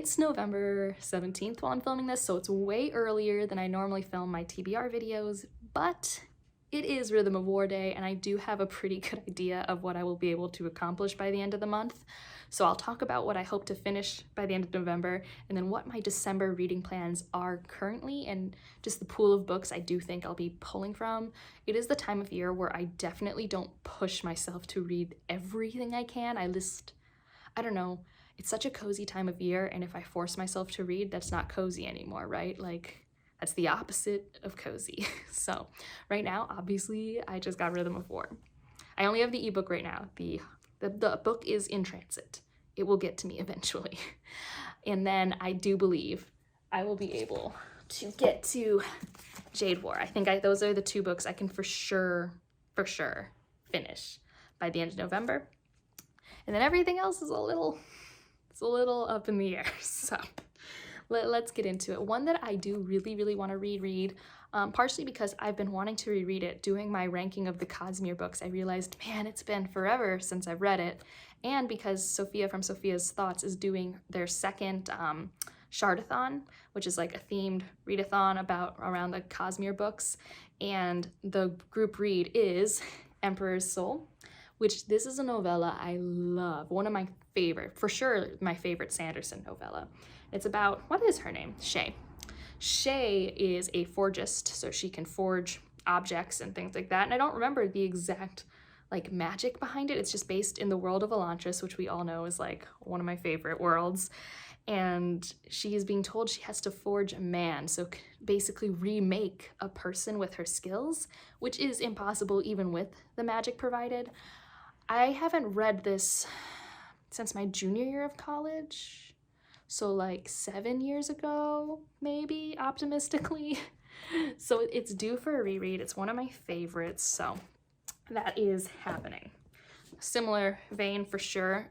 It's November 17th while I'm filming this, so it's way earlier than I normally film my TBR videos, but it is Rhythm of War Day, and I do have a pretty good idea of what I will be able to accomplish by the end of the month. So I'll talk about what I hope to finish by the end of November, and then what my December reading plans are currently, and just the pool of books I do think I'll be pulling from. It is the time of year where I definitely don't push myself to read everything I can. I don't know, it's such a cozy time of year, and if I force myself to read, that's not cozy anymore, right? Like, that's the opposite of cozy. So right now, obviously, I just got Rhythm of War. I only have the ebook right now. The book is in transit. It will get to me eventually. And then I do believe I will be able to get to Jade War. I think those are the two books I can for sure finish by the end of November. And then everything else is a little up in the air. So let's get into it. One that I do really want to reread, partially because I've been wanting to reread it. Doing my ranking of the Cosmere books, I realized, man, it's been forever since I've read it. And because Sophia from Sophia's Thoughts is doing their second Shardathon, which is like a themed readathon around the Cosmere books. And the group read is Emperor's Soul, which this is a novella I love. One of my favorite, for sure my favorite Sanderson novella. It's about, what is her name? Shay. Shay is a forgist, so she can forge objects and things like that. And I don't remember the exact like magic behind it. It's just based in the world of Elantris, which we all know is like one of my favorite worlds. And she is being told she has to forge a man, so basically remake a person with her skills, which is impossible even with the magic provided. I haven't read this since my junior year of college, so like 7 years ago, maybe, optimistically. So it's due for a reread. It's one of my favorites, so that is happening. Similar vein for sure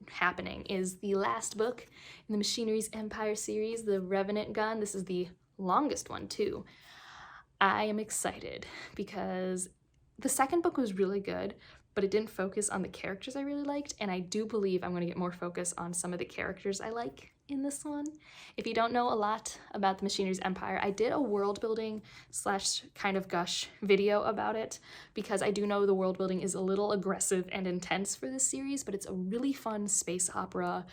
happening is the last book in the Machinery's Empire series, The Revenant Gun. This is the longest one too. I am excited because the second book was really good, but it didn't focus on the characters I really liked, and I do believe I'm going to get more focus on some of the characters I like in this one. If you don't know a lot about the Machinery's Empire, I did a world building / kind of gush video about it, because I do know the world building is a little aggressive and intense for this series, but it's a really fun space opera.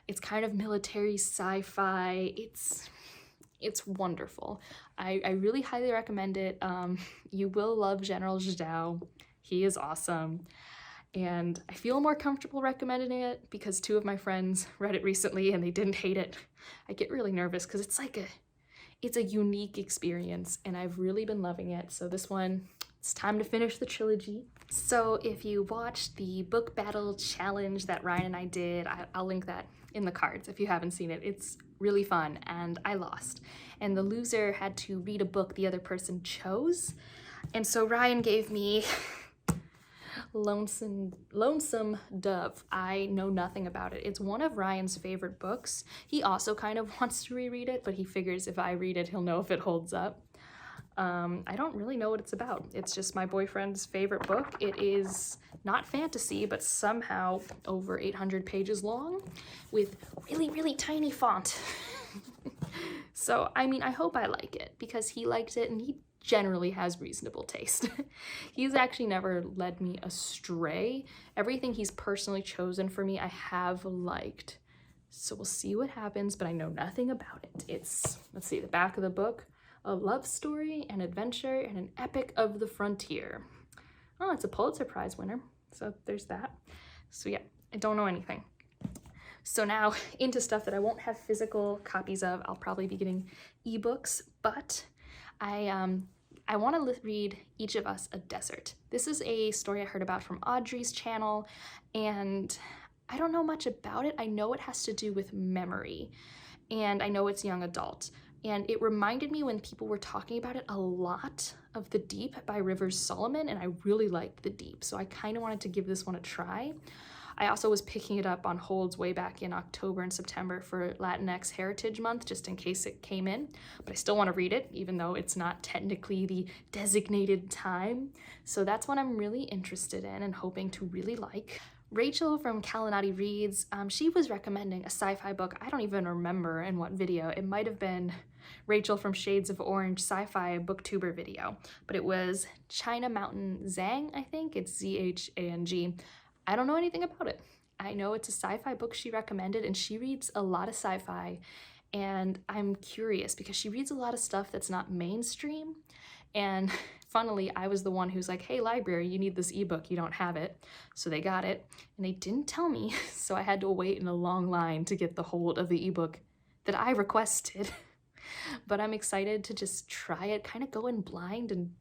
It's kind of military sci-fi. It's wonderful. I really highly recommend it. You will love General Zhao. He is awesome. And I feel more comfortable recommending it because 2 of my friends read it recently and they didn't hate it. I get really nervous because it's a unique experience, and I've really been loving it. So this one, it's time to finish the trilogy. So if you watched the book battle challenge that Ryan and I did, I'll link that in the cards if you haven't seen it. It's really fun, and I lost. And the loser had to read a book the other person chose. And so Ryan gave me Lonesome Dove. I know nothing about it. It's one of Ryan's favorite books. He also kind of wants to reread it, but he figures if I read it, he'll know if it holds up. I don't really know what it's about. It's just my boyfriend's favorite book. It is not fantasy, but somehow over 800 pages long with really tiny font. So, I mean, I hope I like it because he liked it and he generally has reasonable taste. He's actually never led me astray. Everything he's personally chosen for me, I have liked. So we'll see what happens, but I know nothing about it. It's, let's see, the back of the book, a love story, an adventure, and an epic of the frontier. Oh, it's a Pulitzer Prize winner. So there's that. So yeah, I don't know anything. So now into stuff that I won't have physical copies of. I'll probably be getting ebooks, but I want to read Each of Us a Desert. This is a story I heard about from Audrey's channel, and I don't know much about it. I know it has to do with memory, and I know it's young adult. And it reminded me, when people were talking about it, a lot of The Deep by Rivers Solomon, and I really liked The Deep, so I kind of wanted to give this one a try. I also was picking it up on holds way back in October and September for Latinx Heritage Month, just in case it came in, but I still want to read it, even though it's not technically the designated time. So that's what I'm really interested in and hoping to really like. Rachel from Kalinati Reads, she was recommending a sci-fi book. I don't even remember in what video. It might have been Rachel from Shades of Orange sci-fi booktuber video, but it was China Mountain Zhang, I think. It's Z-H-A-N-G. I don't know anything about it. I know it's a sci-fi book she recommended, and she reads a lot of sci-fi, and I'm curious because she reads a lot of stuff that's not mainstream. And funnily, I was the one who's like, hey, library, you need this ebook, you don't have it. So they got it, and they didn't tell me, so I had to wait in a long line to get the hold of the ebook that I requested. But I'm excited to just try it, kind of go in blind and,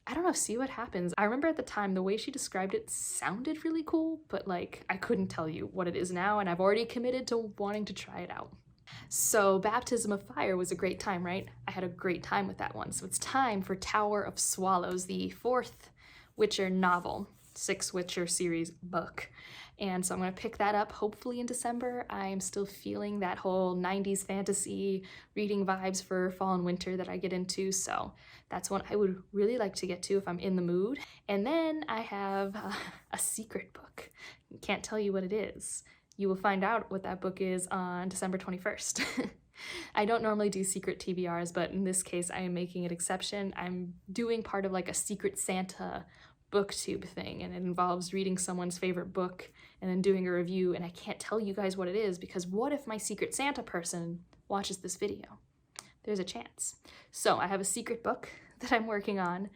I don't know, see what happens. I remember at the time, the way she described it sounded really cool, but like, I couldn't tell you what it is now, and I've already committed to wanting to try it out. So Baptism of Fire was a great time, right? I had a great time with that one. So it's time for Tower of Swallows, the 4th Witcher novel, 6 Witcher series book. And so I'm going to pick that up hopefully in December. I'm still feeling that whole 90s fantasy reading vibes for fall and winter that I get into. So that's one I would really like to get to if I'm in the mood. And then I have a secret book. Can't tell you what it is. You will find out what that book is on December 21st. I don't normally do secret TBRs, but in this case, I am making an exception. I'm doing part of like a Secret Santa booktube thing, and it involves reading someone's favorite book and then doing a review, and I can't tell you guys what it is because what if my Secret Santa person watches this video? There's a chance. So I have a secret book that I'm working on,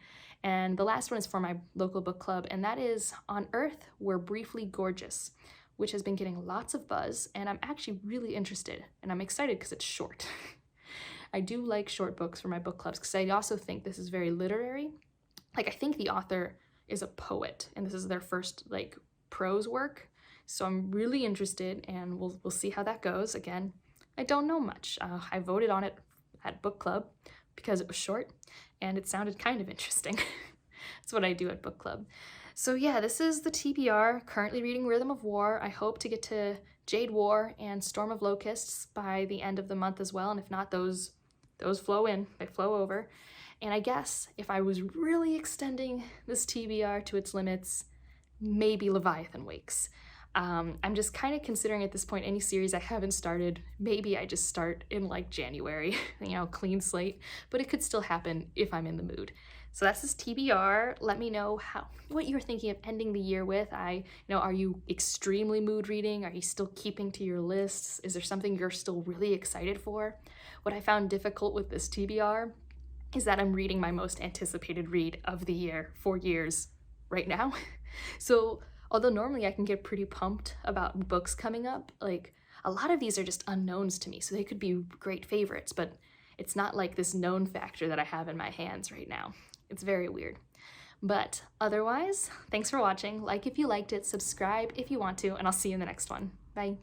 and the last one is for my local book club, and that is On Earth, We're Briefly Gorgeous, which has been getting lots of buzz, and I'm actually really interested, and I'm excited because it's short. I do like short books for my book clubs because I also think this is very literary. Like, I think the author is a poet, and this is their first like prose work, so I'm really interested, and we'll see how that goes. Again, I don't know much. I voted on it at book club because it was short, and it sounded kind of interesting. That's what I do at book club. So yeah, this is the TBR, currently reading Rhythm of War. I hope to get to Jade War and Storm of Locusts by the end of the month as well, and if not, those flow in, they flow over. And I guess if I was really extending this TBR to its limits, maybe Leviathan Wakes. I'm just kind of considering at this point any series I haven't started, maybe I just start in like January, you know, clean slate, but it could still happen if I'm in the mood. So that's this TBR. Let me know what you're thinking of ending the year with. Are you extremely mood reading? Are you still keeping to your lists? Is there something you're still really excited for? What I found difficult with this TBR is that I'm reading my most anticipated read of the year for years right now. So although normally I can get pretty pumped about books coming up, like a lot of these are just unknowns to me, so they could be great favorites, but it's not like this known factor that I have in my hands right now. It's very weird. But otherwise, thanks for watching. Like if you liked it, subscribe if you want to, and I'll see you in the next one. Bye.